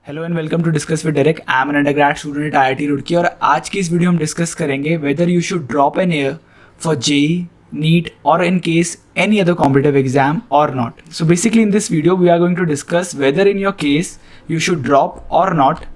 Hello and welcome to discuss with Derek. I am an undergrad student at IIT Roorkee और आज की इस video में डिस्कस करेंगे whether you should drop an year for JEE, NEET और in case any other competitive exam or not. So basically in this video we are going to discuss whether in your case you should drop or not,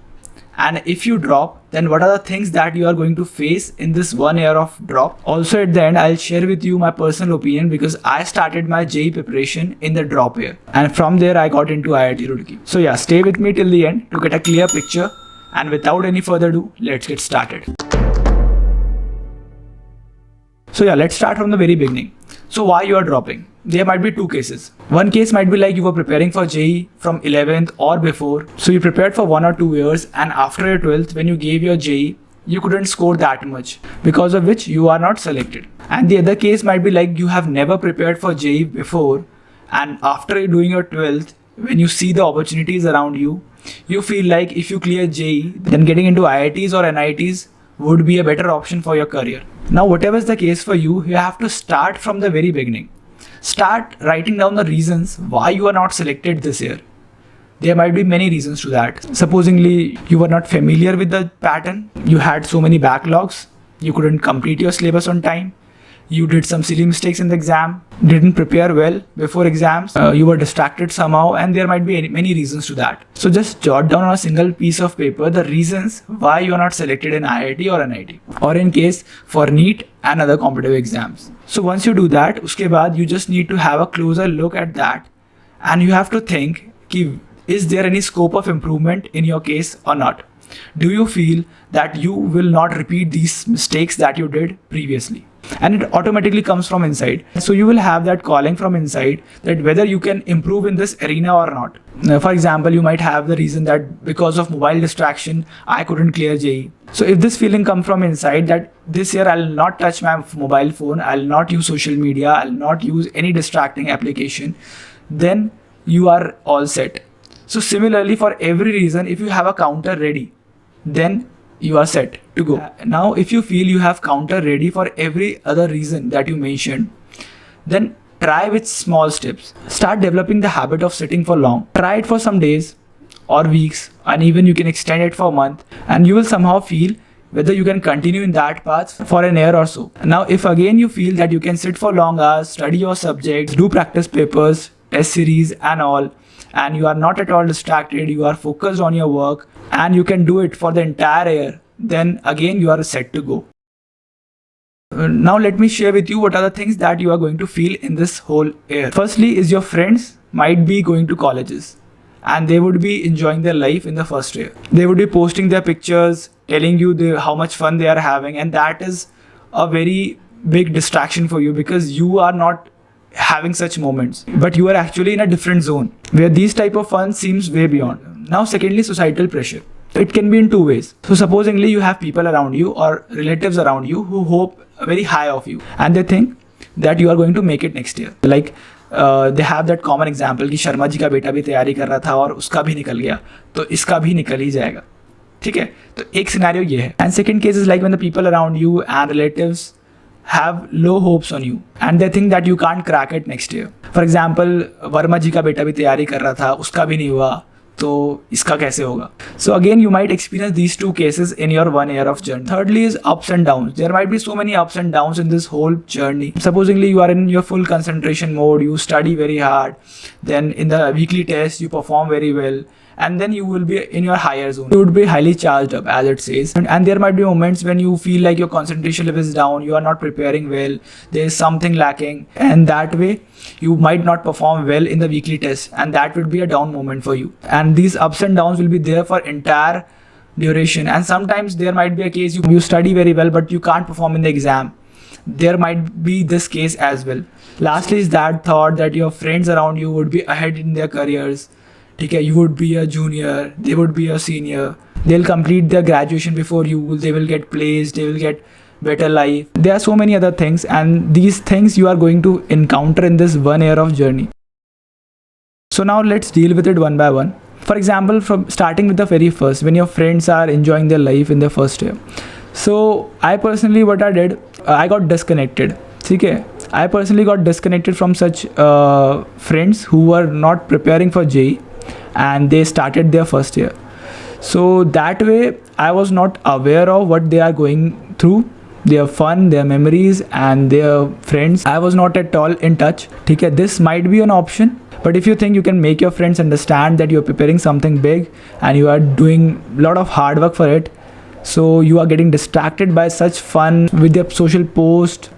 and if you drop then what are the things that you are going to face in this 1 year of drop. Also at the end I'll share with you my personal opinion because I started my JEE preparation in the drop year and from there I got into IIT Roorkee. So yeah, stay with me till the end to get a clear picture, and without any further ado let's get started. So yeah, let's start from the very beginning. So why you are dropping? There might be two cases. One case might be like you were preparing for JEE from 11th or before. So you prepared for 1 or 2 years and after your 12th when you gave your JEE, you couldn't score that much because of which you are not selected. And the other case might be like you have never prepared for JEE before and after doing your 12th, when you see the opportunities around you, you feel like if you clear JEE, then getting into IITs or NITs would be a better option for your career. Now whatever is the case for you, you have to start from the very beginning. Start writing down the reasons why you are not selected this year. There might be many reasons to that. Supposingly you were not familiar with the pattern, you had so many backlogs, you couldn't complete your syllabus on time, you did some silly mistakes in the exam, didn't prepare well before exams, you were distracted somehow, and there might be many reasons to that. So just jot down on a single piece of paper the reasons why you are not selected in IIT or NIT, or in case for NEET and other competitive exams. So once you do that, uske baad you just need to have a closer look at that and you have to think ki, is there any scope of improvement in your case or not? Do you feel that you will not repeat these mistakes that you did previously? And it automatically comes from inside. So you will have that calling from inside that whether you can improve in this arena or not. For example, you might have the reason that because of mobile distraction, I couldn't clear JEE. So if this feeling comes from inside that this year I'll not touch my mobile phone, I'll not use social media, I'll not use any distracting application, then you are all set. So similarly for every reason, if you have a counter ready, then you are set to go. Now if you feel you have counter ready for every other reason that you mentioned, then try with small steps. Start developing the habit of sitting for long. Try it for some days or weeks, and even you can extend it for a month, and you will somehow feel whether you can continue in that path for an year or so. Now if again you feel that you can sit for long hours, study your subjects, do practice papers, test series and all, and you are not at all distracted, you are focused on your work and you can do it for the entire year, then again you are set to go. Now let me share with you what are the things that you are going to feel in this whole year. Firstly is your friends might be going to colleges and they would be enjoying their life in the first year. They would be posting their pictures, telling you how much fun they are having, and that is a very big distraction for you because you are not having such moments, but you are actually in a different zone where these type of fun seems way beyond. Now secondly, societal pressure. It can be in two ways. So supposingly you have people around you or relatives around you who hope very high of you and they think that you are going to make it next year. Like they have that common example कि शर्मा जी का बेटा भी तैयारी कर रहा था और उसका भी निकल गया तो इसका भी निकल ही जाएगा. ठीक है, तो एक सिनेरियो ये है. And second case is like when the people around you and relatives have low hopes on you and they think that you can't crack it next year. For example, Verma जी का बेटा भी तैयारी कर रहा था, उसका भी नहीं हुआ, तो इसका कैसे होगा? So again you might experience these two cases in your 1 year of journey. Thirdly is ups and downs. There might be so many ups and downs in this whole journey. Supposingly you are in your full concentration mode, you study very hard, then in the weekly test you perform very well, and then you will be in your higher zone. You would be highly charged up as it says, and there might be moments when you feel like your concentration level is down, you are not preparing well, there is something lacking, and that way you might not perform well in the weekly test, and that would be a down moment for you. And these ups and downs will be there for entire duration, and sometimes there might be a case you study very well but you can't perform in the exam. There might be this case as well. Lastly is that thought that your friends around you would be ahead in their careers. Okay, you would be a junior, they would be a senior, they'll complete their graduation before you, they will get placed, they will get better life. There are so many other things, and these things you are going to encounter in this 1 year of journey. So now let's deal with it one by one. For example, from starting with the very first, when your friends are enjoying their life in their first year. So I personally what I did, I got disconnected. Okay, I personally got disconnected from such friends who were not preparing for JEE and they started their first year. So that way I was not aware of what they are going through, their fun, their memories and their friends. I was not at all in touch. Okay, this might be an option, but if you think you can make your friends understand that you're preparing something big and you are doing a lot of hard work for it, so you are getting distracted by such fun with their social post,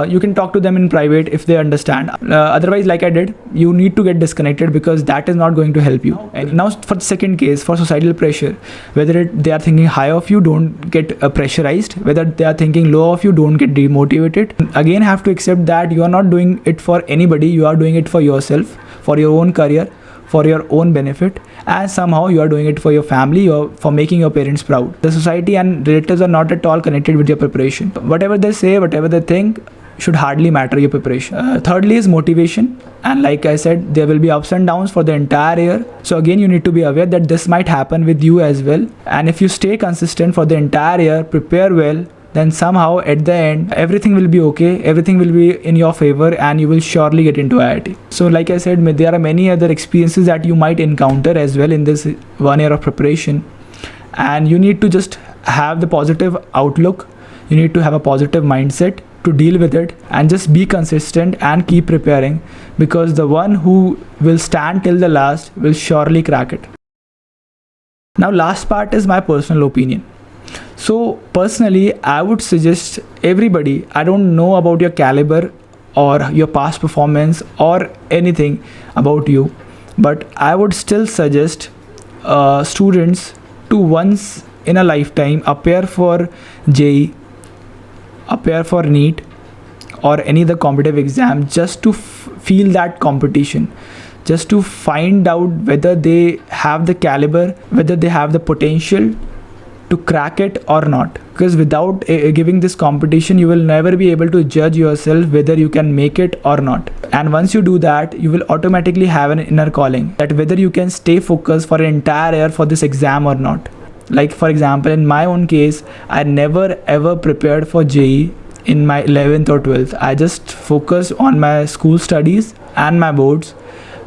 you can talk to them in private if they understand. Otherwise, like I did, you need to get disconnected because that is not going to help you. And now for the second case, for societal pressure, whether they are thinking high of you, don't get pressurized. Whether they are thinking low of you, don't get demotivated. Again, have to accept that you are not doing it for anybody. You are doing it for yourself, for your own career, for your own benefit, and somehow you are doing it for your family or for making your parents proud. The society and relatives are not at all connected with your preparation. Whatever they say, whatever they think should hardly matter your preparation. Thirdly is motivation, and like I said, there will be ups and downs for the entire year. So again, you need to be aware that this might happen with you as well, and if you stay consistent for the entire year, prepare well, then somehow at the end everything will be okay, everything will be in your favor, and you will surely get into IIT. So like I said, there are many other experiences that you might encounter as well in this 1 year of preparation, and you need to just have the positive outlook. You need to have a positive mindset to deal with it, and just be consistent and keep preparing, because the one who will stand till the last will surely crack it. Now last part is my personal opinion. So personally, I would suggest everybody, I don't know about your caliber or your past performance or anything about you, but I would still suggest students to once in a lifetime appear for JEE, appear for NEET or any other competitive exam, just to feel that competition, just to find out whether they have the caliber, whether they have the potential to crack it or not. Because without giving this competition, you will never be able to judge yourself whether you can make it or not. And once you do that, you will automatically have an inner calling that whether you can stay focused for an entire year for this exam or not. Like for example, in my own case, I never ever prepared for JEE in my 11th or 12th. I just focused on my school studies and my boards.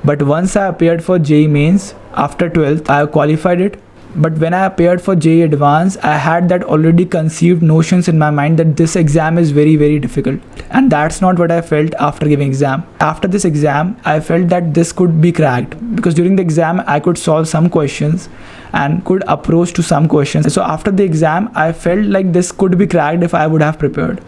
But once I appeared for JEE mains after 12th, I qualified it. But when I appeared for JEE Advanced, I had that already conceived notions in my mind that this exam is very, very difficult. And that's not what I felt after giving exam. After this exam, I felt that this could be cracked, because during the exam, I could solve some questions and could approach to some questions. So after the exam, I felt like this could be cracked if I would have prepared.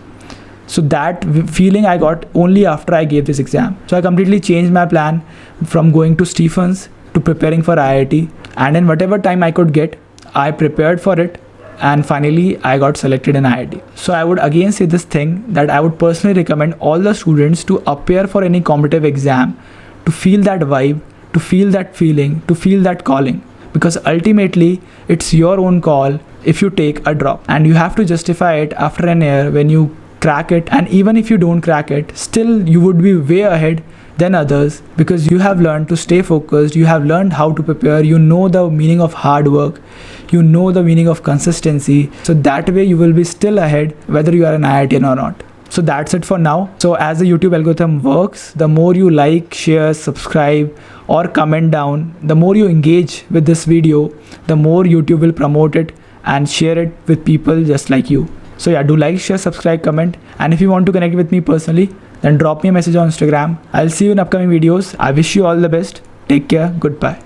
So that feeling I got only after I gave this exam. So I completely changed my plan from going to Stephens to preparing for IIT, and in whatever time I could get, I prepared for it, and finally I got selected in IIT. So I would again say this thing, that I would personally recommend all the students to appear for any competitive exam, to feel that vibe, to feel that feeling, to feel that calling, because ultimately it's your own call if you take a drop, and you have to justify it after an year when you crack it. And even if you don't crack it, still you would be way ahead than others, because you have learned to stay focused, you have learned how to prepare, you know the meaning of hard work, you know the meaning of consistency. So that way you will be still ahead whether you are an IITian or not. So that's it for now. So as the YouTube algorithm works, the more you like, share, subscribe or comment down, the more you engage with this video, the more YouTube will promote it and share it with people just like you. So yeah, do like, share, subscribe, comment, and if you want to connect with me personally, then drop me a message on Instagram. I'll see you in upcoming videos. I wish you all the best. Take care. Goodbye.